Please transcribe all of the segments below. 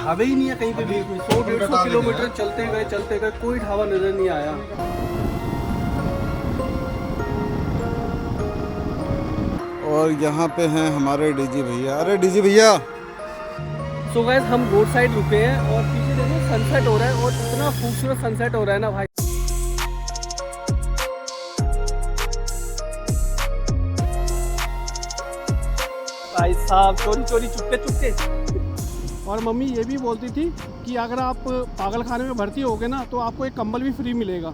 ढाबे ही नहीं है कहीं पे भी। 100-150 किलोमीटर चलते गए कोई ढाबा नजर नहीं आया। और यहाँ पे हैं हमारे डीजी भैया। अरे डीजी भैया, सो गाइस हम रोड साइड रुके हैं और पीछे देखो सनसेट हो रहा है और इतना खूबसूरत सनसेट हो रहा है ना भाई। भाई साहब चोरी चोरी चुपके चुपके। और मम्मी ये भी बोलती थी कि अगर आप पागल खाने में भर्ती होगे ना तो आपको एक कंबल भी फ्री मिलेगा।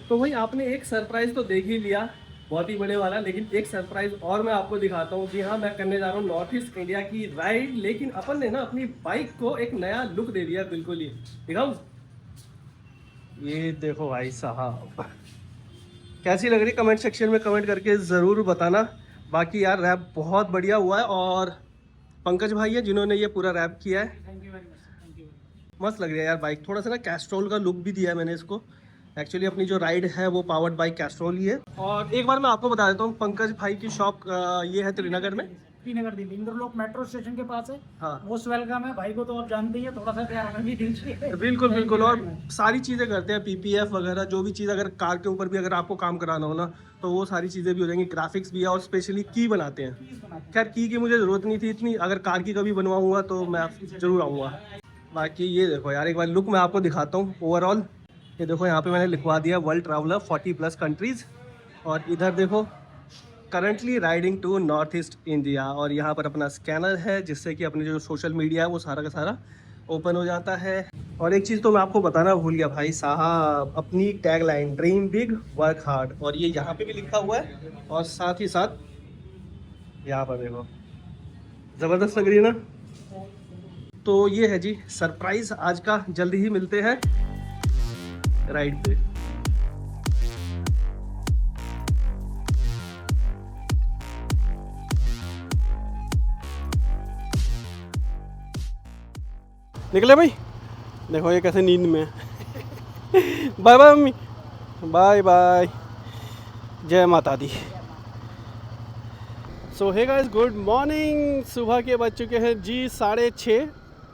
तो भाई आपने एक सरप्राइज तो देख ही लिया, बहुत ही बड़े वाला, लेकिन एक सरप्राइज और मैं आपको दिखाता हूँ। जी हाँ, मैं करने जा रहा हूँ नॉर्थ ईस्ट इंडिया की राइड, लेकिन अपन ने ना अपनी बाइक को एक नया लुक दे दिया बिल्कुल ही। दिखाऊं? ये देखो भाई साहब, कैसी लग रही कमेंट सेक्शन में कमेंट करके ज़रूर बताना। बाकी यार रैप बहुत बढ़िया हुआ है और पंकज भाई है जिन्होंने ये पूरा रैप किया है। Thank you very much. मस्त लग रहा है यार बाइक। थोड़ा सा ना कैस्ट्रोल का लुक भी दिया है मैंने इसको। एक्चुअली अपनी जो राइड है वो पावर्ड बाई कैस्ट्रोल ही है। और एक बार मैं आपको बता देता हूँ, पंकज भाई की शॉप ये है त्रिनगर में, श्रीनगर दिल्ली, इंद्रलोक मेट्रो स्टेशन के पास है। हाँ मोस्ट वेलकम है। भाई को तो आप जानते ही हैं, थोड़ा सा प्यार हमें भी दीजिए। बिल्कुल बिल्कुल। और सारी चीज़ें करते हैं, पीपीएफ वगैरह जो भी चीज़, अगर कार के ऊपर भी अगर आपको काम कराना हो ना तो वो सारी चीज़ें भी हो जाएंगी। ग्राफिक्स भी है और स्पेशली की बनाते हैं। खैर की मुझे ज़रूरत नहीं थी इतनी, अगर कार की कभी बनवाऊंगा तो मैं ज़रूर आऊँगा। बाकी ये देखो यार, एक बार लुक मैं आपको दिखाता हूँ ओवरऑल। ये देखो यहाँ पे मैंने लिखवा दिया वर्ल्ड ट्रैवलर 40+ कंट्रीज़। और इधर देखो currently riding to North East India. और यहाँ पर अपना स्कैनर है जिससे कि अपने जो सोशल मीडिया है वो सारा का सारा ओपन हो जाता है। और एक चीज़ तो मैं आपको बताना भूल गया भाई साहब, अपनी tagline dream big work hard, और ये यहाँ पे भी लिखा हुआ है। और साथ ही साथ यहाँ पर देखो, ज़बरदस्त लग रही है ना। तो ये है जी सरप्राइज आज का, जल्दी ही मिलते हैं राइड पे। निकले भाई, देखो ये कैसे नींद में है। Bye bye mummy, bye bye, जय माता दी। So hey guys, good morning. सुबह के बज चुके हैं जी 6:30,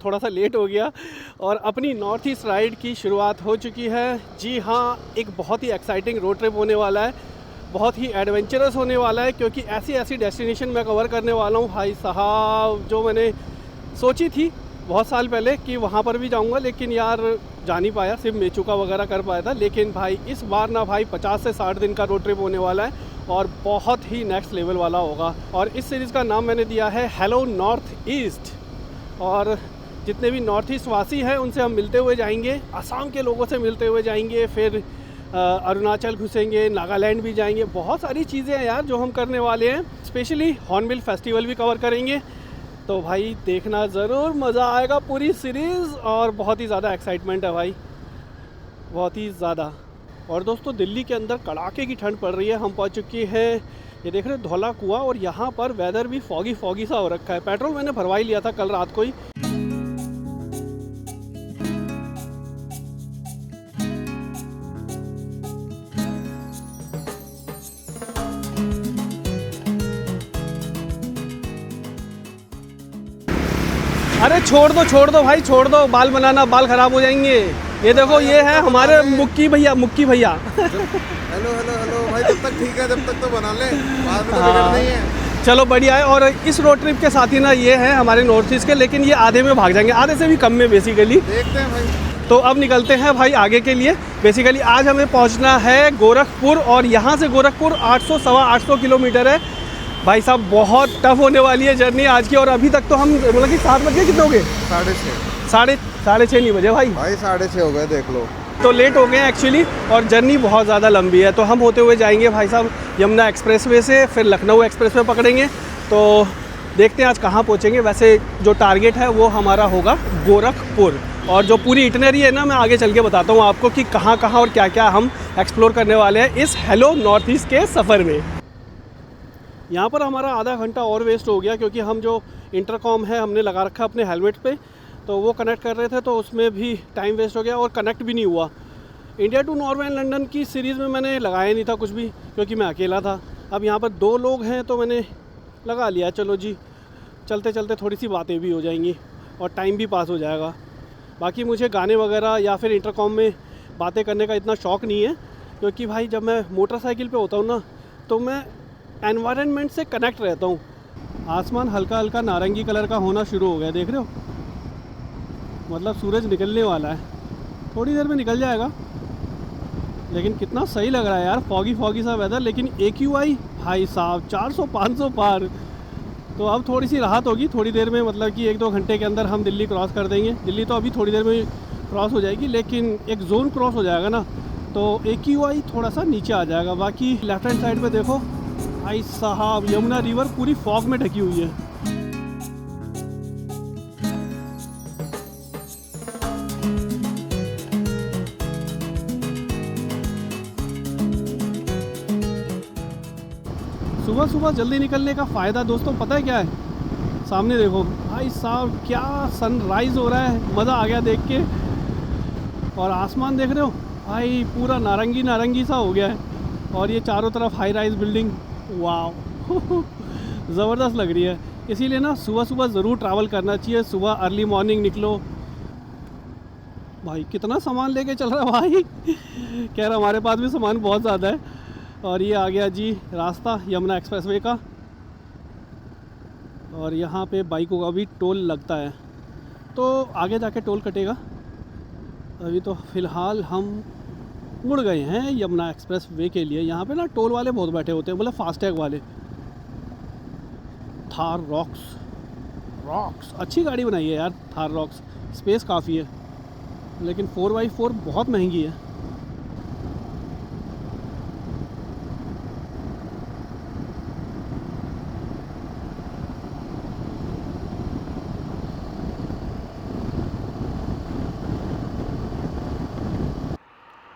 थोड़ा सा लेट हो गया और अपनी नॉर्थ ईस्ट राइड की शुरुआत हो चुकी है। जी हाँ, एक बहुत ही एक्साइटिंग रोड ट्रिप होने वाला है, बहुत ही एडवेंचरस होने वाला है, क्योंकि ऐसी ऐसी डेस्टिनेशन मैं कवर करने वाला हूँ भाई साहब जो मैंने सोची थी बहुत साल पहले कि वहाँ पर भी जाऊँगा, लेकिन यार जा नहीं पाया, सिर्फ मेचुका वगैरह कर पाया था। लेकिन भाई इस बार ना भाई 50 से 60 दिन का रोड ट्रिप होने वाला है और बहुत ही नेक्स्ट लेवल वाला होगा। और इस सीरीज़ का नाम मैंने दिया है हेलो नॉर्थ ईस्ट। और जितने भी नॉर्थ ईस्ट वासी हैं उनसे हम मिलते हुए जाएंगे, असम के लोगों से मिलते हुए जाएंगे, फिर अरुणाचल घुसेंगे, नागालैंड भी जाएंगे। बहुत सारी चीज़ें हैं यार जो हम करने वाले हैं। स्पेशली हॉर्नबिल फेस्टिवल भी कवर करेंगे। तो भाई देखना ज़रूर, मज़ा आएगा पूरी सीरीज़ और बहुत ही ज़्यादा एक्साइटमेंट है भाई, बहुत ही ज़्यादा। और दोस्तों दिल्ली के अंदर कड़ाके की ठंड पड़ रही है। हम पहुंच चुके हैं, ये देख रहे हो धौला कुआं, और यहाँ पर वेदर भी फॉगी सा हो रखा है। पेट्रोल मैंने भरवा ही लिया था कल रात को ही। अरे छोड़ दो भाई, छोड़ दो, बाल बनाना, बाल ख़राब हो जाएंगे। ये देखो ये है हमारे मुक्की भैया। हेलो भाई, जब तक ठीक है जब तक तो बना ले, बाद में तो बिगड़ नहीं है। चलो बढ़िया है। और इस रोड ट्रिप के साथ ही ना ये है हमारे नॉर्थ ईस्ट के, लेकिन ये आधे में भाग जाएंगे, आधे से भी कम में बेसिकली। देखते हैं भाई। तो अब निकलते हैं भाई आगे के लिए। बेसिकली आज हमें पहुंचना है गोरखपुर, और यहाँ से गोरखपुर 800-825 किलोमीटर है। भाई साहब बहुत टफ होने वाली है जर्नी आज की। और अभी तक तो हम मतलब कि 7 बजे कितने हो गए? 6:30। साढ़े छः नहीं बजे भाई 6:30 हो गए, देख लो। तो लेट हो गए एक्चुअली, और जर्नी बहुत ज़्यादा लंबी है। तो हम होते हुए जाएंगे भाई साहब यमुना एक्सप्रेसवे से, फिर लखनऊ एक्सप्रेसवे पकड़ेंगे। तो देखते हैं आज कहाँ पहुँचेंगे। वैसे जो टारगेट है वो हमारा होगा गोरखपुर। और जो पूरी इटनरी है ना, मैं आगे चल के बताता हूँ आपको कि कहाँ और क्या क्या हम एक्सप्लोर करने वाले हैं इस हेलो नॉर्थ ईस्ट के सफ़र में। यहाँ पर हमारा आधा घंटा और वेस्ट हो गया, क्योंकि हम जो इंटरकॉम है हमने लगा रखा अपने हेलमेट पे, तो वो कनेक्ट कर रहे थे, तो उसमें भी टाइम वेस्ट हो गया और कनेक्ट भी नहीं हुआ। India to Norway and London की सीरीज़ में मैंने लगाया नहीं था कुछ भी, क्योंकि मैं अकेला था। अब यहाँ पर 2 लोग हैं तो मैंने लगा लिया, चलो जी चलते चलते थोड़ी सी बातें भी हो जाएंगी। और टाइम भी पास हो जाएगा। बाकी मुझे गाने वगैरह या फिर इंटरकॉम में बातें करने का इतना शौक़ नहीं है, क्योंकि भाई जब मैं मोटरसाइकिल पे होता हूँ ना तो मैं एनवायरनमेंट से कनेक्ट रहता हूँ। आसमान हल्का हल्का नारंगी कलर का होना शुरू हो गया, देख रहे हो, मतलब सूरज निकलने वाला है, थोड़ी देर में निकल जाएगा। लेकिन कितना सही लग रहा है यार, फॉगी फॉगी सा वेदर। लेकिन AQI भाई साहब 400-500 पार। तो अब थोड़ी सी राहत होगी थोड़ी देर में, मतलब कि 1-2 घंटे के अंदर हम दिल्ली क्रॉस कर देंगे। दिल्ली तो अभी थोड़ी देर में क्रॉस हो जाएगी, लेकिन एक जोन क्रॉस हो जाएगा ना तो AQI थोड़ा सा नीचे आ जाएगा। बाकी लेफ्ट हैंड साइड पे देखो भाई साहब, यमुना रिवर पूरी फॉग में ढकी हुई है। सुबह सुबह जल्दी निकलने का फ़ायदा दोस्तों पता है क्या है? सामने देखो भाई साहब, क्या सनराइज़ हो रहा है, मज़ा आ गया देख के। और आसमान देख रहे हो भाई, पूरा नारंगी नारंगी सा हो गया है। और ये चारों तरफ हाई राइज बिल्डिंग, वाह ज़बरदस्त लग रही है। इसीलिए ना सुबह सुबह ज़रूर ट्रैवल करना चाहिए, सुबह अर्ली मॉर्निंग निकलो। भाई कितना सामान लेके चल रहा है भाई कह रहा हमारे पास भी सामान बहुत ज़्यादा है। और ये आ गया जी रास्ता यमुना एक्सप्रेसवे का, और यहाँ पे बाइकों का भी टोल लगता है, तो आगे जाके टोल कटेगा। अभी तो फ़िलहाल हम मुड़ गए हैं यमुना एक्सप्रेसवे के लिए। यहाँ पे ना टोल वाले बहुत बैठे होते हैं, मतलब फास्टैग वाले। थार रॉक्स अच्छी गाड़ी बनाई है यार, थार रॉक्स, स्पेस काफ़ी है, लेकिन 4x4 बहुत महंगी है।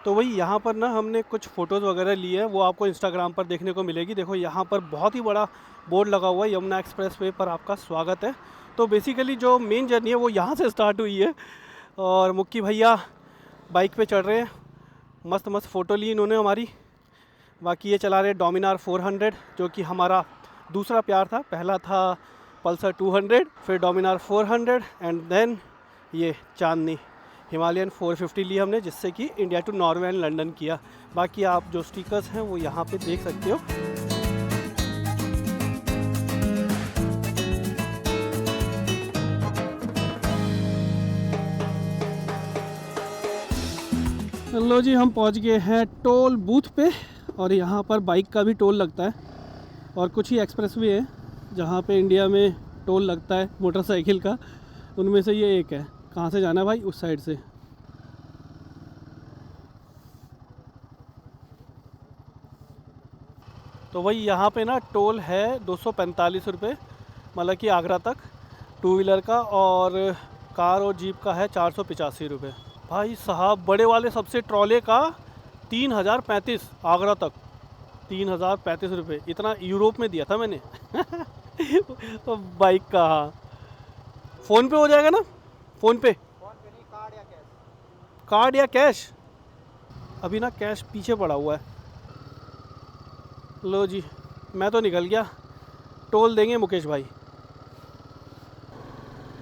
तो वही यहाँ पर ना हमने कुछ फ़ोटोज़ वगैरह ली है, वो आपको इंस्टाग्राम पर देखने को मिलेगी। देखो यहाँ पर बहुत ही बड़ा बोर्ड लगा हुआ है, यमुना एक्सप्रेसवे पर आपका स्वागत है। तो बेसिकली जो मेन जर्नी है वो यहाँ से स्टार्ट हुई है। और मुक्की भैया बाइक पे चढ़ रहे हैं, मस्त मस्त फ़ोटो ली इन्होंने हमारी। बाकी ये चला रहे डोमिनार 400, जो कि हमारा दूसरा प्यार था। पहला था पल्सर 200, फिर डोमिनार 400 एंड देन ये चांदनी हिमालयन 450 ली हमने, जिससे कि India to Norway and London किया। बाकी आप जो स्टिकर्स हैं वो यहाँ पे देख सकते हो। लो जी, हम पहुँच गए हैं टोल बूथ पे, और यहाँ पर बाइक का भी टोल लगता है। और कुछ ही एक्सप्रेसवे है जहाँ पे इंडिया में टोल लगता है मोटरसाइकिल का, उनमें से ये एक है। कहाँ से जाना है भाई? उस साइड से। तो वही यहाँ पे ना टोल है 245 रुपये, मतलब कि आगरा तक 2 व्हीलर का, और कार और जीप का है 485 रुपये। भाई साहब बड़े वाले सबसे ट्रॉले का 3035 आगरा तक, 3035 रुपये। इतना यूरोप में दिया था मैंने तो बाइक का। हाँ, फ़ोन पे हो जाएगा ना? फ़ोन पे नहीं, कार्ड या कैश। अभी ना कैश पीछे पड़ा हुआ है। लो जी, मैं तो निकल गया, टोल देंगे मुकेश भाई।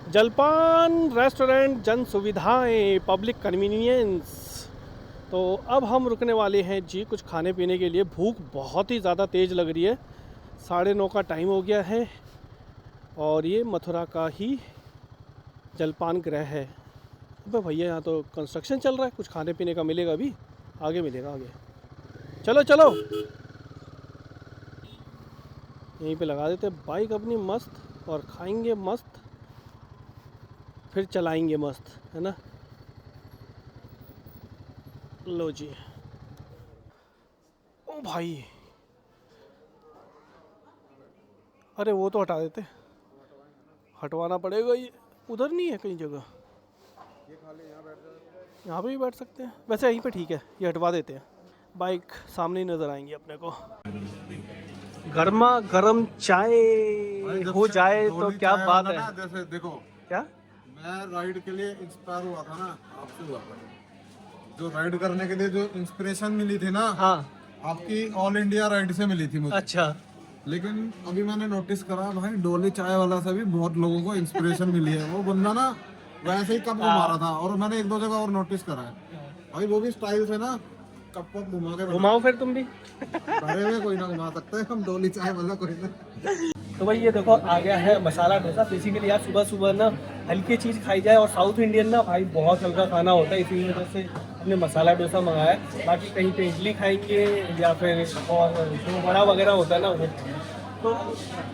जलपान रेस्टोरेंट, जन सुविधाएं, पब्लिक कन्वीनियंस। तो अब हम रुकने वाले हैं जी कुछ खाने पीने के लिए। भूख बहुत ही ज़्यादा तेज़ लग रही है, 9:30 का टाइम हो गया है, और ये मथुरा का ही जलपान गृह है। अबे भैया, यहाँ तो कंस्ट्रक्शन चल रहा है, कुछ खाने पीने का मिलेगा अभी, आगे मिलेगा आगे। चलो चलो, यहीं पे लगा देते बाइक अपनी मस्त, और खाएंगे मस्त, फिर चलाएंगे मस्त, है ना। लो जी। ओ भाई, अरे वो तो हटा देते, हटवाना पड़ेगा। ये उधर नहीं है कहीं जगह, यहाँ पे भी बैठ सकते हैं वैसे, यहीं पे ठीक है, ये हटवा देते हैं। बाइक सामने ही नज़र आएंगी अपने को। गर्मा गर्म चाय हो जाए तो क्या बात है। जैसे देखो, क्या मैं राइड के लिए इंस्पायर हुआ था ना, आपसे हुआ था। जो राइड करने के लिए जो इंस्पिरेशन मिली थी ना, हाँ, आपकी ऑल इंडिया राइड से मिली थी मुझे। अच्छा। लेकिन अभी मैंने नोटिस करा भाई, डोली चाय वाला से भी बहुत लोगों को इंस्पिरेशन मिली है। वो बंदा ना वैसे ही कप घुमा रहा था, और मैंने एक दो जगह और नोटिस करा है भाई, वो भी स्टाइल से ना कप कप घुमा के घुमाओ फिर तुम भी। भरे हुए कोई ना घुमा सकते हैं, हम डोली चाय वाला कोई ना। तो भाई ये देखो आ गया है मसाला डोसा। बेसिकली यार सुबह सुबह ना हल्की चीज़ खाई जाए, और साउथ इंडियन ना भाई बहुत हल्का खाना होता है, इसी वजह से हमने मसाला डोसा मंगाया है। बाकी कहीं पे इडली खाएंगे या फिर और जो बड़ा वगैरह होता है ना वो। तो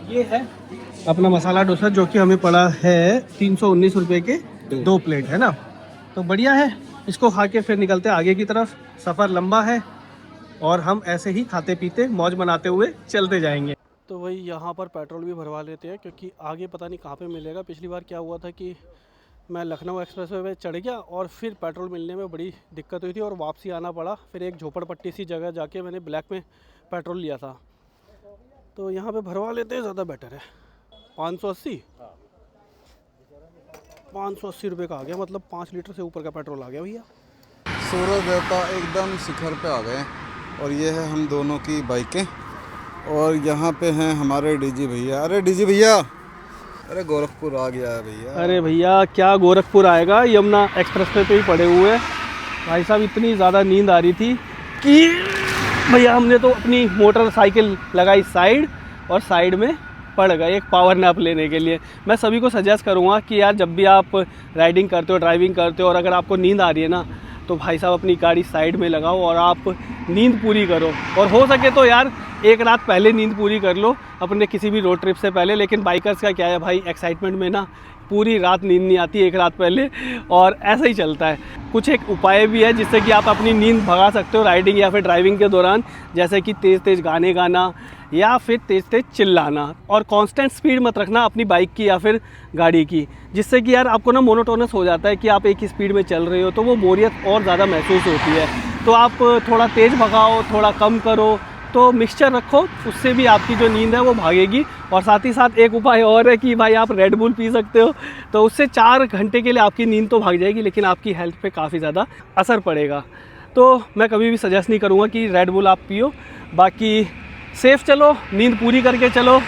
ये है अपना मसाला डोसा, जो कि हमें पड़ा है 319 रुपये के 2 प्लेट, है ना। तो बढ़िया है, इसको खा के फिर निकलते हैं आगे की तरफ। सफ़र लंबा है और हम ऐसे ही खाते पीते मौज मनाते हुए चलते जाएंगे। तो वही यहाँ पर पेट्रोल भी भरवा लेते हैं, क्योंकि आगे पता नहीं कहाँ पे मिलेगा। पिछली बार क्या हुआ था कि मैं लखनऊ एक्सप्रेसवे पे चढ़ गया और फिर पेट्रोल मिलने में बड़ी दिक्कत हुई थी और वापसी आना पड़ा। फिर एक झोपड़पट्टी सी जगह जाके मैंने ब्लैक में पेट्रोल लिया था। तो यहाँ पे भरवा लेते हैं, ज़्यादा बेटर है। 580 रुपये का आ गया, मतलब 5 लीटर से ऊपर का पेट्रोल आ गया भैया। सूरज देवता एकदम शिखर पे आ गए, और ये है हम दोनों की बाइकें, और यहाँ पे हैं हमारे डीजी भैया। अरे डीजी भैया, अरे गोरखपुर आ गया है भैया। अरे भैया क्या गोरखपुर आएगा, यमुना एक्सप्रेस पे ही पड़े हुए हैं भाई साहब। इतनी ज़्यादा नींद आ रही थी कि भैया हमने तो अपनी मोटरसाइकिल लगाई साइड, और साइड में पड़ गए एक पावर नैप लेने के लिए। मैं सभी को सजेस्ट करूँगा कि यार जब भी आप राइडिंग करते हो, ड्राइविंग करते हो, और अगर आपको नींद आ रही है ना, तो भाई साहब अपनी गाड़ी साइड में लगाओ और आप नींद पूरी करो। और हो सके तो यार एक रात पहले नींद पूरी कर लो अपने किसी भी रोड ट्रिप से पहले। लेकिन बाइकर्स का क्या है भाई, एक्साइटमेंट में ना पूरी रात नींद नहीं आती एक रात पहले, और ऐसा ही चलता है। कुछ एक उपाय भी है जिससे कि आप अपनी नींद भगा सकते हो राइडिंग या फिर ड्राइविंग के दौरान, जैसे कि तेज़ तेज़ गाने गाना या फिर तेज़ तेज़ चिल्लाना, और कांस्टेंट स्पीड मत रखना अपनी बाइक की या फिर गाड़ी की, जिससे कि यार आपको ना मोनोटोनस हो जाता है कि आप एक ही स्पीड में चल रहे हो, तो वो बोरियत और ज़्यादा महसूस होती है। तो आप थोड़ा तेज़ भगाओ, थोड़ा कम करो, तो मिक्सचर रखो, उससे भी आपकी जो नींद है वो भागेगी। और साथ ही साथ एक उपाय और है कि भाई आप रेड बुल पी सकते हो, तो उससे 4 घंटे के लिए आपकी नींद तो भाग जाएगी, लेकिन आपकी हेल्थ पे काफ़ी ज़्यादा असर पड़ेगा। तो मैं कभी भी सजेस्ट नहीं करूँगा कि रेड बुल आप पियो। बाकी सेफ चलो, नींद पूरी करके चलो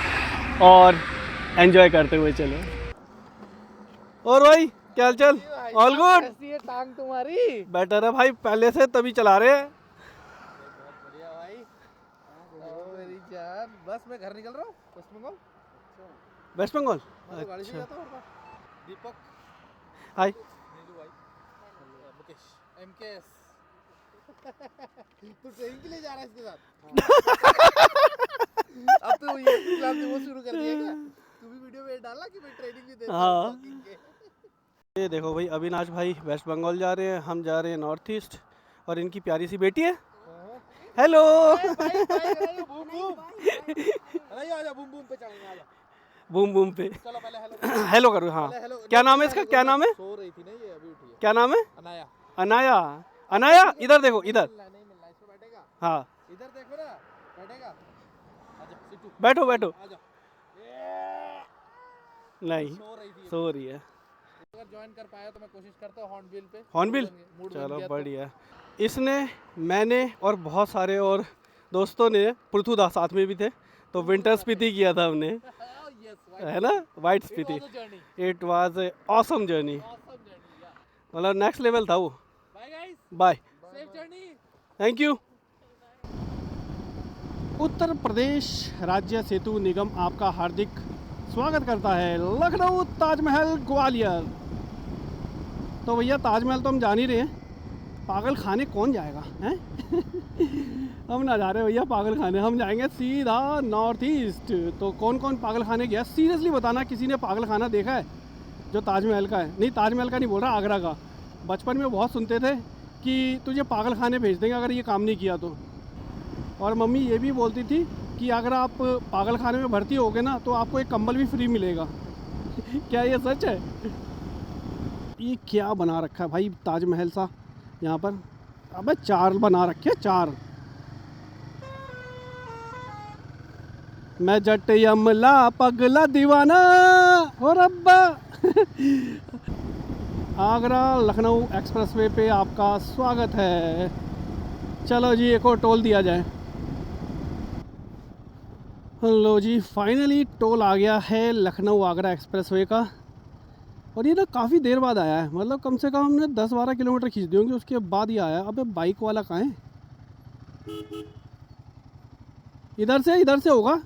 और एंजॉय करते हुए चलो। और भाई क्या हाल चाल? All good? कैसी है टांग तुम्हारी? बेटर है भाई, पहले से तभी चला रहे हैं। बढ़िया भाई। ओ मेरी जान, बस मैं घर निकल रहा हूँ वेस्ट बंगाल। वेस्ट बंगाल? मैं तो गाड़ी से अच्छा, जाता हूँ हर बार। दीपक, हाय। नीलू भाई, मुकेश, MKS। तू ट्रेनिंग के लिए जा रहा है इसके साथ? अब तो ये क्लास वो शुरू कर दिया क्या? तू भी वीडियो में डाला कि मैं ट्रेनिंग भी देता हाँ। हूँ। ये देखो भाई, अविनाश भाई वेस्ट बंगाल जा रहे हैं, हम जा रहे हैं नॉर्थ ईस्ट, और इनकी प्यारी सी बेटी है। हेलो। भाई बूम बूम। अरे आजा बूम बूम पे चलेंगे, आजा। बूम बूम पे चलो पहले हेलो। हेलो करो। हाँ, पहले हेलो। क्या नाम है इसका, क्या नाम है? सो रही थी ना ये, अभी उठी है। क्या नाम है? अनाया। अनाया। अनाया इधर देखो, इधर। नहीं मिलना, इस पे बैठेगा। हाँ इधर देखो ना, बैठेगा। आजा सिट्टू, बैठो बैठो। आजा। नहीं, सो रही थी। सो रही है। अगर ज्वाइन कर पाया तो मैं कोशिश करता हूँ हॉर्नबिल पे। हॉर्नबिल? मूड बन चलो गया तो। बढ़िया। इसने, मैंने और बहुत सारे और दोस्तों ने, पृथु दास साथ में भी थे, तो विंटर स्पीति किया था हमने, Yes, है ना, वाइट it Spiti. was a journey. It was a awesome journey, Awesome journey, yeah. मतलब नेक्स्ट लेवल था वो। Bye guys, bye, safe journey. Thank you. Uttar Pradesh Rajya Setu निगम आपका हार्दिक स्वागत करता है लखनऊ ताजमहल ग्वालियर। तो भैया ताजमहल तो हम जान ही रहे हैं, पागल खाने कौन जाएगा हैं? हम ना जा रहे भैया पागल खाने, हम जाएंगे सीधा नॉर्थ ईस्ट। तो कौन कौन पागल खाने गया सीरियसली बताना, किसी ने पागल खाना देखा है जो ताजमहल का है? नहीं, ताजमहल का नहीं बोल रहा, आगरा का। बचपन में बहुत सुनते थे कि तुझे पागल खाने भेज देंगे अगर ये काम नहीं किया तो। और मम्मी ये भी बोलती थी कि अगर आप पागल खाने में भर्ती होगे ना तो आपको एक कंबल भी फ्री मिलेगा। क्या ये सच है? ये क्या बना रखा है भाई ताजमहल सा यहाँ पर? अबे 4 बना रखे, 4। मैं जट यमला पगला दीवाना हो रब्बा। आगरा लखनऊ एक्सप्रेसवे पे आपका स्वागत है। चलो जी, एक और टोल दिया जाए। लो जी, फाइनली टोल आ गया है लखनऊ आगरा एक्सप्रेसवे का। और ये ना काफ़ी देर बाद आया है, मतलब कम से कम हमने 10-12 किलोमीटर खींच दी होंगी, उसके बाद ही आया। अबे बाइक वाला कहाँ है? इधर से होगा,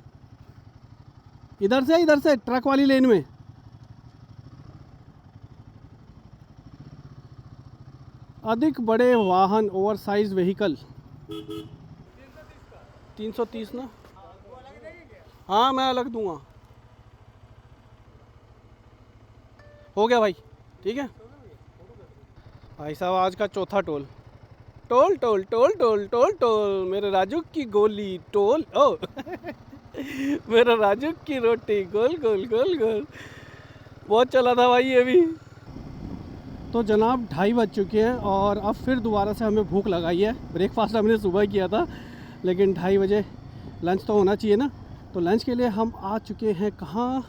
इधर से ट्रक वाली लेन में। अधिक बड़े वाहन, ओवरसाइज व्हीकल 330 ना। हाँ मैं अलग दूंगा। हो गया भाई, ठीक है भाई साहब। आज का चौथा toll. Toll toll toll toll toll toll, मेरे राजू की गोली टोल। ओ मेरा राजू की रोटी गोल गोल गोल गोल। बहुत चला था भाई ये भी। तो जनाब 2:30 बज चुके हैं और अब फिर दोबारा से हमें भूख लगाई है। ब्रेकफास्ट हमने सुबह किया था, लेकिन 2:30 बजे लंच तो होना चाहिए ना। तो लंच के लिए हम आ चुके हैं कहाँ?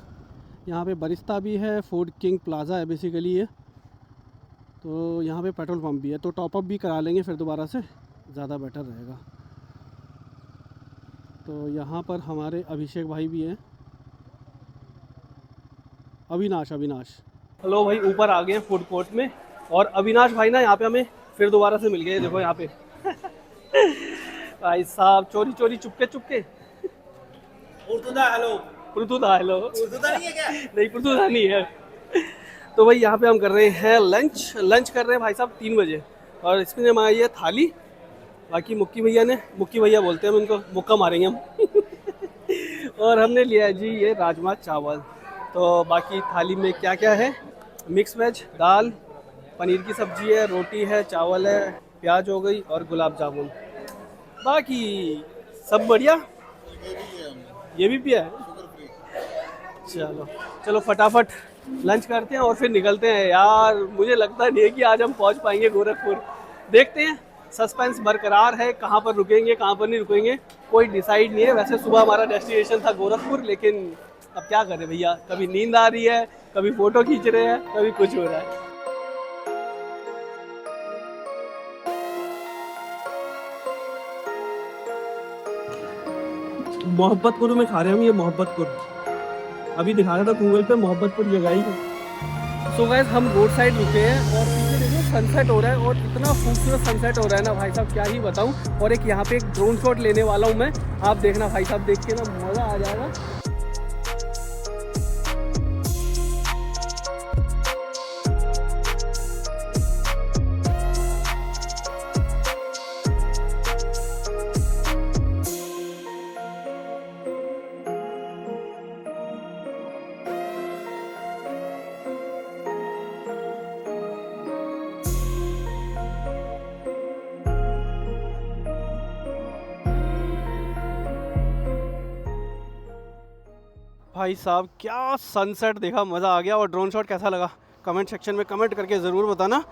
यहाँ पे बरिस्ता भी है, फूड किंग प्लाज़ा है बेसिकली ये। तो यहाँ पे पेट्रोल पंप भी है, तो टॉपअप भी करा लेंगे फिर दोबारा से, ज़्यादा बेटर रहेगा। तो यहाँ पर हमारे अभिषेक भाई भी हैं, अविनाश। हेलो भाई, ऊपर आ गए हैं फूड कोर्ट में, और अविनाश भाई ना यहाँ पे हमें फिर दोबारा से मिल गए। देखो यहाँ पे भाई साहब, चोरी चोरी चुपके पुरतुदा हेलो नहीं है क्या? नहीं, पुरतुदा नहीं है। तो भाई यहाँ पे हम कर रहे हैं लंच कर रहे हैं भाई साहब 3 बजे। और इसमें हमारी है थाली। बाकी मुक्की भैया बोलते हैं हम इनको, मुक्का मारेंगे हम और हमने लिया है जी ये राजमा चावल। तो बाकी थाली में क्या क्या है? मिक्स वेज, दाल, पनीर की सब्जी है, रोटी है, चावल है, प्याज हो गई और गुलाब जामुन। बाकी सब बढ़िया। ये भी पिया है। चलो फटाफट लंच करते हैं और फिर निकलते हैं। यार मुझे लगता नहीं है कि आज हम पहुंच पाएंगे गोरखपुर। देखते हैं, सस्पेंस बरकरार है, कहाँ पर रुकेंगे कहाँ पर नहीं रुकेंगे कोई डिसाइड नहीं है। वैसे सुबह हमारा डेस्टिनेशन था गोरखपुर, लेकिन अब क्या करें भैया, कभी नींद आ रही है, कभी फ़ोटो खींच रहे हैं, कभी कुछ हो रहा है। मोहब्बतपुर में खा रहे हैं हम, ये मोहब्बतपुर। अभी दिखा रहा था गूगल पे, मोहब्बतपुर जगह ही है। सो गाइस, हम रोड साइड रुके हैं और पीछे देखो सनसेट हो रहा है, और इतना खूबसूरत सनसेट हो रहा है ना भाई साहब, क्या ही बताऊं। और एक यहाँ पे एक ड्रोन शॉट लेने वाला हूँ मैं, आप देखना भाई साहब, देख के ना मज़ा आ जाएगा। भाई साहब क्या सनसेट देखा, मज़ा आ गया। और ड्रोन शॉट कैसा लगा कमेंट सेक्शन में कमेंट करके ज़रूर बताना।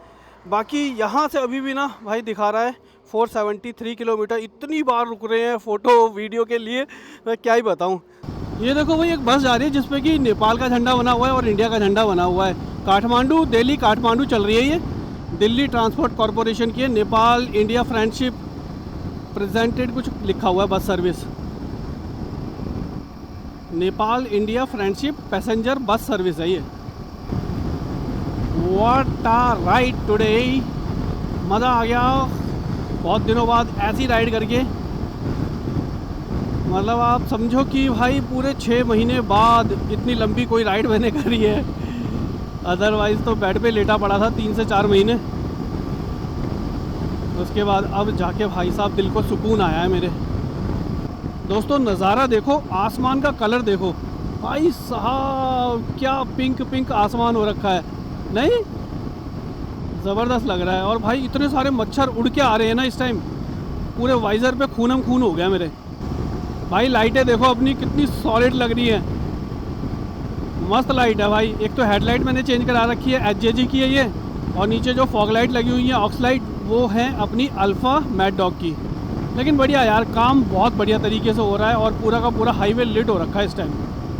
बाकी यहाँ से अभी भी ना भाई दिखा रहा है 473 किलोमीटर। इतनी बार रुक रहे हैं फ़ोटो वीडियो के लिए, मैं क्या ही बताऊँ। ये देखो भाई, एक बस जा रही है जिसपे कि नेपाल का झंडा बना हुआ है और इंडिया का झंडा बना हुआ है। काठमांडू दिल्ली काठमांडू चल रही है ये, दिल्ली ट्रांसपोर्ट कॉरपोरेशन की है। नेपाल इंडिया फ्रेंडशिप प्रेजेंटेड कुछ लिखा हुआ है bus service. Nepal India friendship passenger bus service है ये। व्हाट आ राइड टुडे, मज़ा आ गया बहुत दिनों बाद ऐसी राइड करके। मतलब आप समझो कि भाई पूरे 6 महीने बाद इतनी लंबी कोई राइड मैंने करी है। अदरवाइज़ तो बेड पे लेटा पड़ा था 3 से 4 महीने। उसके बाद अब जाके भाई साहब दिल को सुकून आया है मेरे। दोस्तों नज़ारा देखो, आसमान का कलर देखो भाई साहब, क्या पिंक पिंक आसमान हो रखा है, नहीं ज़बरदस्त लग रहा है। और भाई इतने सारे मच्छर उड़ के आ रहे हैं ना इस टाइम, पूरे वाइज़र पे खूनम खून हो गया मेरे। भाई लाइटें देखो अपनी कितनी सॉलिड लग रही है, मस्त लाइट है भाई। एक तो हेडलाइट मैंने चेंज करा रखी है, HJG की है ये, और नीचे जो फॉग लाइट लगी हुई है ऑक्स लाइट, वो है अपनी अल्फ़ा मैड डॉग की। लेकिन बढ़िया यार, काम बहुत बढ़िया तरीके से हो रहा है और पूरा का पूरा हाईवे लिट हो रखा है इस टाइम।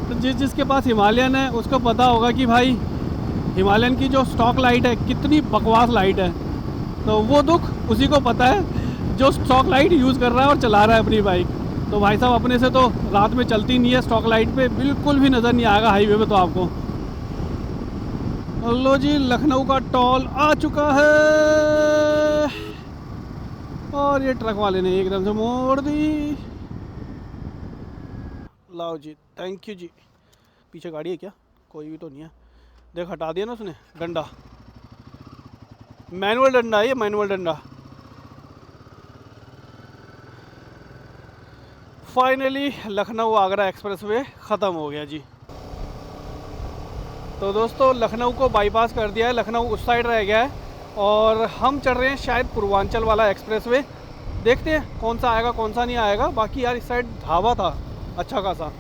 तो जिसके पास हिमालयन है उसको पता होगा कि भाई हिमालयन की जो स्टॉक लाइट है कितनी बकवास लाइट है। तो वो दुख उसी को पता है जो स्टॉक लाइट यूज़ कर रहा है और चला रहा है अपनी बाइक। तो भाई साहब अपने से तो रात में चलती नहीं है, स्टॉक लाइट पे बिल्कुल भी नज़र नहीं आएगा हाईवे पे तो आपको। लो जी, लखनऊ का टोल आ चुका है और ये ट्रक वाले ने एकदम से मोड़ दी। लाओ जी, थैंक यू जी। पीछे गाड़ी है क्या? कोई भी तो नहीं है। देख हटा दिया ना उसने डंडा, मैनुअल डंडा है ये, मैनुअल डंडा। फाइनली लखनऊ आगरा एक्सप्रेसवे ख़त्म हो गया जी। तो दोस्तों लखनऊ को बाईपास कर दिया है, लखनऊ उस साइड रह गया है और हम चढ़ रहे हैं शायद पूर्वांचल वाला एक्सप्रेसवे। देखते हैं कौन सा आएगा कौन सा नहीं आएगा। बाकी यार इस साइड ढाबा था अच्छा खासा।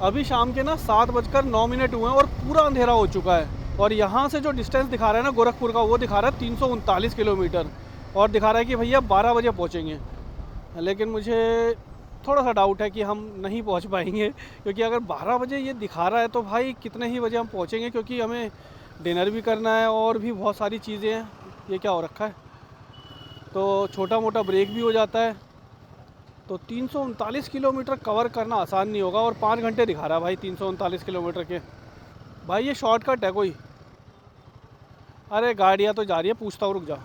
अभी शाम के ना 7:09 हुए हैं और पूरा अंधेरा हो चुका है। और यहाँ से जो डिस्टेंस दिखा रहा है ना गोरखपुर का, वो दिखा रहा है 339 किलोमीटर और दिखा रहा है कि भैया 12 बजे पहुँचेंगे। लेकिन मुझे थोड़ा सा डाउट है कि हम नहीं पहुंच पाएंगे, क्योंकि अगर 12 बजे ये दिखा रहा है तो भाई कितने ही बजे हम पहुंचेंगे, क्योंकि हमें डिनर भी करना है और भी बहुत सारी चीज़ें हैं। ये क्या हो रखा है, तो छोटा मोटा ब्रेक भी हो जाता है। तो 339 किलोमीटर कवर करना आसान नहीं होगा और 5 घंटे दिखा रहा है भाई 339 किलोमीटर के। भाई ये शॉर्टकट है कोई? अरे गाड़ियाँ तो जा रही है, पूछता हूँ, रुक जा।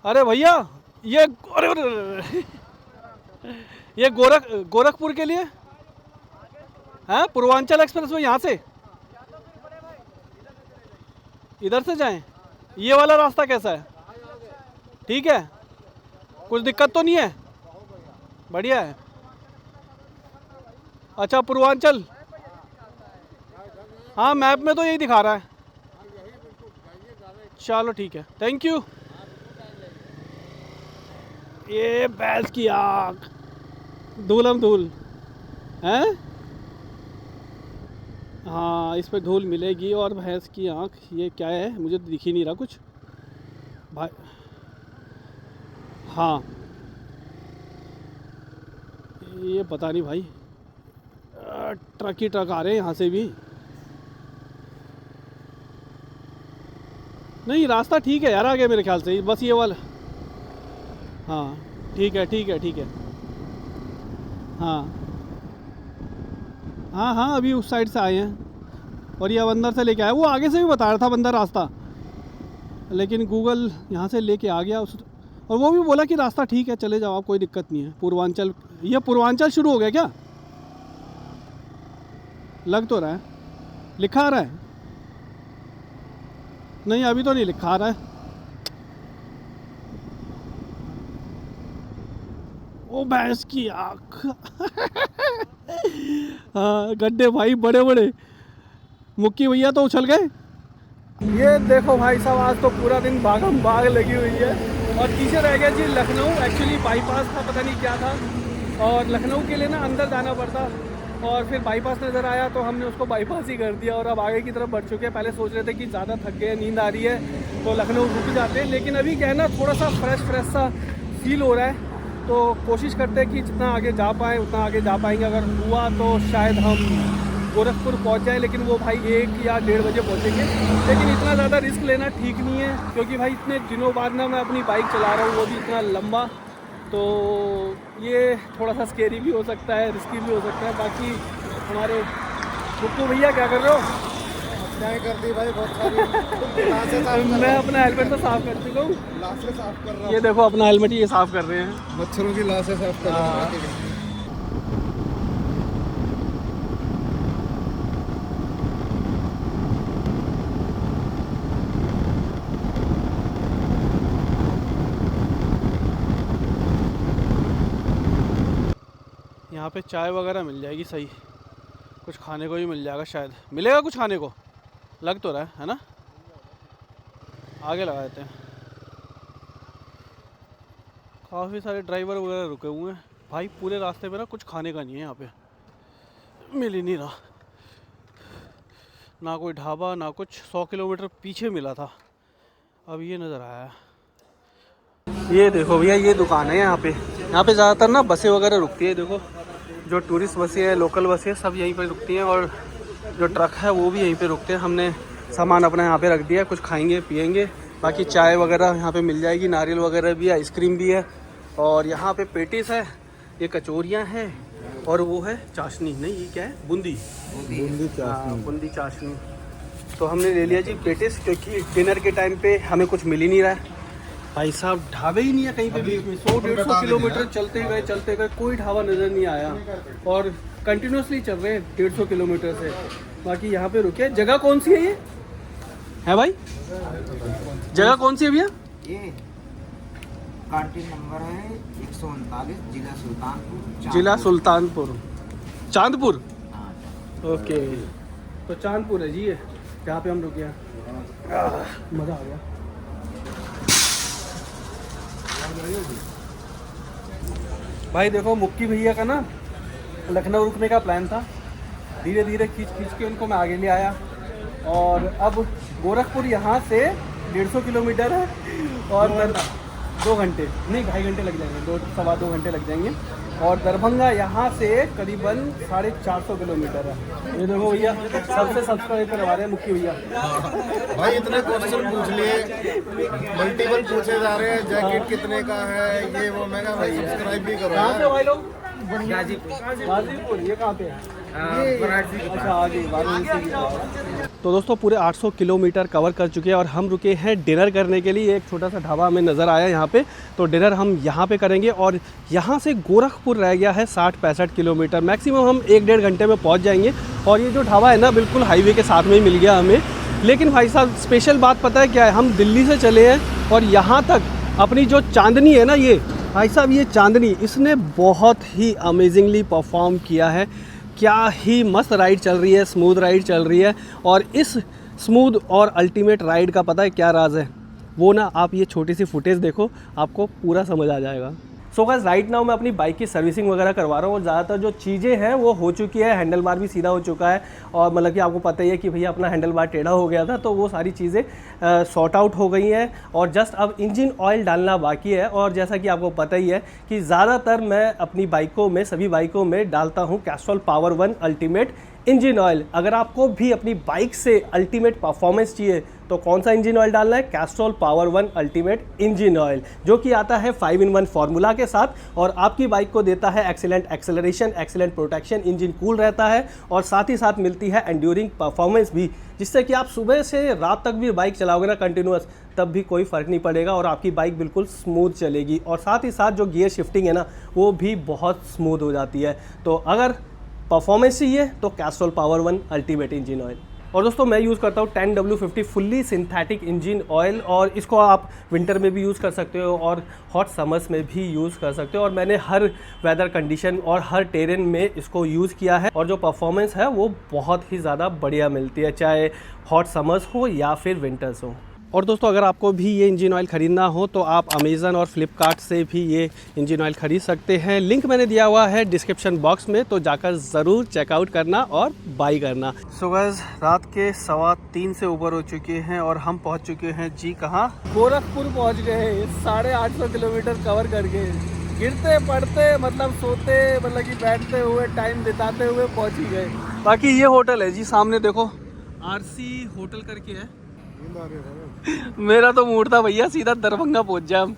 अरे भैया ये अरे ये गोरखपुर के लिए हैं? पूर्वांचल एक्सप्रेस वो यहाँ से इधर से जाएं? ये वाला रास्ता कैसा है? ठीक है, कुछ दिक्कत तो नहीं है? बढ़िया है। अच्छा पूर्वांचल, हाँ मैप में तो यही दिखा रहा है। चलो ठीक है, थैंक यू। ये भैंस की आँख धूलम धूल हैं? हाँ इस पे धूल मिलेगी और भैंस की आँख, ये क्या है मुझे तो दिख ही नहीं रहा कुछ भाई। हाँ ये पता नहीं भाई, ट्रक ही ट्रक आ रहे हैं यहाँ से भी। नहीं रास्ता ठीक है यार आगे मेरे ख्याल से, बस ये वाला। हाँ ठीक है ठीक है ठीक है। हाँ हाँ हाँ अभी उस साइड से आए हैं और ये अब अंदर से लेके आया। वो आगे से भी बता रहा था बंदा रास्ता, लेकिन गूगल यहाँ से लेके आ गया उस, और वो भी बोला कि रास्ता ठीक है चले जाओ आप, कोई दिक्कत नहीं है। पूर्वांचल, ये पूर्वांचल शुरू हो गया क्या? लग तो रहा है, लिखा आ रहा है। नहीं अभी तो नहीं लिखा आ रहा है। ओ भैंस की आँख हाँ गड्ढे भाई बड़े बड़े। मुक्की भैया तो उछल गए। ये देखो भाई साहब, आज तो पूरा दिन भागम भाग लगी हुई है और पीछे रह गया जी लखनऊ। एक्चुअली बाईपास था, पता नहीं क्या था, और लखनऊ के लिए ना अंदर जाना पड़ता और फिर बाईपास नज़र आया तो हमने उसको बाईपास ही कर दिया और अब आगे की तरफ बढ़ चुके हैं। पहले सोच रहे थे कि ज़्यादा थक गए, नींद आ रही है तो लखनऊ रुक जाते हैं, लेकिन अभी क्या है ना थोड़ा सा फ्रेश सा फील हो रहा है। तो कोशिश करते हैं कि जितना आगे जा पाएँ उतना आगे जा पाएंगे। अगर हुआ तो शायद हम गोरखपुर पहुंच जाए, लेकिन वो भाई 1 या 1:30 बजे पहुंचेंगे। लेकिन इतना ज़्यादा रिस्क लेना ठीक नहीं है, क्योंकि भाई इतने दिनों बाद ना मैं अपनी बाइक चला रहा हूँ, वो भी इतना लंबा, तो ये थोड़ा सा स्केरी भी हो सकता है, रिस्की भी हो सकता है। बाकी हमारे गुप्पू भैया क्या कर रहे हो? क्या कर दी भाई, बहुत सारी मैं अपना हेलमेट तो साफ़ कर चुका हूँ, लाशें साफ कर रहा ये देखो अपना हेलमेट ये साफ़ कर रहे हैं। हूँ, मच्छरों की लाशें साफ कर रहा हूँ। यहाँ पे चाय वगैरह मिल जाएगी सही, कुछ खाने को भी मिल जाएगा, शायद मिलेगा कुछ खाने को, लग तो रहा है ना। आगे लगा देते हैं। काफ़ी सारे ड्राइवर वगैरह रुके हुए हैं भाई, पूरे रास्ते में ना कुछ खाने का नहीं है यहाँ पे, मिल ही नहीं रहा, ना कोई ढाबा ना कुछ। 100 किलोमीटर पीछे मिला था, अब ये नज़र आया। ये देखो भैया ये दुकान है यहाँ पे ज़्यादातर ना बसें वगैरह रुकती है। देखो जो टूरिस्ट बसें हैं, लोकल बसें सब यहीं पे रुकती हैं और जो ट्रक है वो भी यहीं पे रुकते हैं। हमने सामान अपना यहाँ पे रख दिया, कुछ खाएंगे पिएंगे बाकी चाय वगैरह यहाँ पे मिल जाएगी, नारियल वगैरह भी है, आइसक्रीम भी है। और यहाँ पे पेटिस है, ये कचौरियाँ हैं और वो है चाशनी, नहीं ये क्या है, बूंदी हाँ, बूंदी चाशनी। तो हमने ले लिया जी पेटिस, क्योंकि डिनर के टाइम पे हमें कुछ मिल ही नहीं रहा है भाई साहब। ढाबे ही नहीं है कहीं पे बीच में, 100-150 किलोमीटर चलते गए कोई ढाबा नज़र नहीं आया और कंटिन्यूसली चल रहे हैं 150 किलोमीटर से। बाकी यहाँ पे रुके। जगह कौन सी है ये है भाई, जगह कौन सी है भैया? ये कांटीन नंबर है 139, जिला सुल्तानपुर। जिला सुल्तानपुर, चांदपुर। हाँ, ओके, तो चांदपुर है जी ये, यहाँ पे हम रुके हैं। मज़ा आ गया। भाई देखो मुक्की भैया का ना लखनऊ रुकने का प्लान था, धीरे धीरे खींच के उनको मैं आगे ले आया और अब गोरखपुर यहाँ से 150 किलोमीटर है और 2 घंटे नहीं 2.5 घंटे लग जाएंगे, 2-2.25 घंटे लग जाएंगे। और दरभंगा यहाँ से करीबन 450 किलोमीटर है। ये देखो भैया सबसे सब्सक्राइब करवा रहे हैं मुक्की भैया। भाई इतने क्वेश्चन पूछ लिए, मल्टीपल पूछे जा रहे हैं, जैकेट कितने का है ये वो। मैं कहा भाई सब्सक्राइब भी करो कहाँ से भाई लोग? गाजीपुर। ये कहाँ पे है? अच्छा आगे वाराणसी। तो दोस्तों पूरे 800 किलोमीटर कवर कर चुके हैं और हम रुके हैं डिनर करने के लिए। एक छोटा सा ढाबा हमें नज़र आया यहाँ पे, तो डिनर हम यहाँ पे करेंगे। और यहाँ से गोरखपुर रह गया है 60-65 किलोमीटर, मैक्सिमम हम 1-1.5 घंटे में पहुँच जाएंगे। और ये जो ढाबा है ना बिल्कुल हाईवे के साथ में ही मिल गया हमें। लेकिन भाई साहब स्पेशल बात पता है क्या है, हम दिल्ली से चले हैं और यहाँ तक अपनी जो चांदनी है ना, ये भाई साहब ये चांदनी, इसने बहुत ही अमेजिंगली परफॉर्म किया है। क्या ही मस्त राइड चल रही है, स्मूथ राइड चल रही है। और इस स्मूथ और अल्टीमेट राइड का पता है क्या राज है, वो ना आप ये छोटी सी फुटेज देखो, आपको पूरा समझ आ जाएगा। सो गाइस राइट नाउ मैं अपनी बाइक की सर्विसिंग वगैरह करवा रहा हूँ और ज़्यादातर जो चीज़ें हैं वो हो चुकी है। हैंडल बार भी सीधा हो चुका है और मतलब कि आपको पता ही है कि भैया अपना हैंडल बार टेढ़ा हो गया था, तो वो सारी चीज़ें सॉर्ट आउट हो गई हैं और जस्ट अब इंजन ऑयल डालना बाकी है। और जैसा कि आपको पता ही है कि ज़्यादातर मैं अपनी बाइकों में, सभी बाइकों में डालता हूँ Castrol power 1 ultimate engine oil. अगर आपको भी अपनी बाइक से अल्टीमेट परफॉर्मेंस चाहिए तो कौन सा इंजन ऑयल डालना है? Castrol power 1 ultimate engine oil, जो कि आता है 5-in-1 फार्मूला के साथ और आपकी बाइक को देता है excellent acceleration, excellent protection, engine cool रहता है और साथ ही साथ मिलती है एंड्यूरिंग परफॉर्मेंस भी, जिससे कि आप सुबह से रात तक भी बाइक चलाओगे ना कंटिन्यूअस, तब भी कोई फ़र्क नहीं पड़ेगा और आपकी बाइक बिल्कुल स्मूथ चलेगी। और साथ ही साथ जो गियर शिफ्टिंग है ना, वो भी बहुत स्मूथ हो जाती है। तो अगर परफॉर्मेंस चाहिए तो Castrol power 1 ultimate engine oil. और दोस्तों मैं यूज़ करता हूँ 10W50 fully synthetic engine oil और इसको आप विंटर में भी यूज़ कर सकते हो और हॉट समर्स में भी यूज़ कर सकते हो। और मैंने हर वेदर कंडीशन और हर टेरेन में इसको यूज़ किया है और जो परफॉर्मेंस है वो बहुत ही ज़्यादा बढ़िया मिलती है, चाहे हॉट समर्स हो या फिर विंटर्स हो। और दोस्तों अगर आपको भी ये इंजन ऑयल ख़रीदना हो तो आप अमेज़न और फ्लिपकार्ट से भी ये इंजन ऑयल ख़रीद सकते हैं। लिंक मैंने दिया हुआ है डिस्क्रिप्शन बॉक्स में, तो जाकर ज़रूर चेकआउट करना और बाई करना। सो गाइस रात के 3:15 से ऊपर हो चुके हैं और हम पहुंच चुके हैं जी कहाँ? गोरखपुर पहुंच गए। 850 किलोमीटर कवर करके गिरते पड़ते मतलब सोते मतलब कि बैठते हुए टाइम बिताते हुए पहुँच ही गए। बाकी ये होटल है जी सामने देखो, RC होटल करके है। मेरा तो मूड था भैया सीधा दरभंगा पहुंच जाए हम।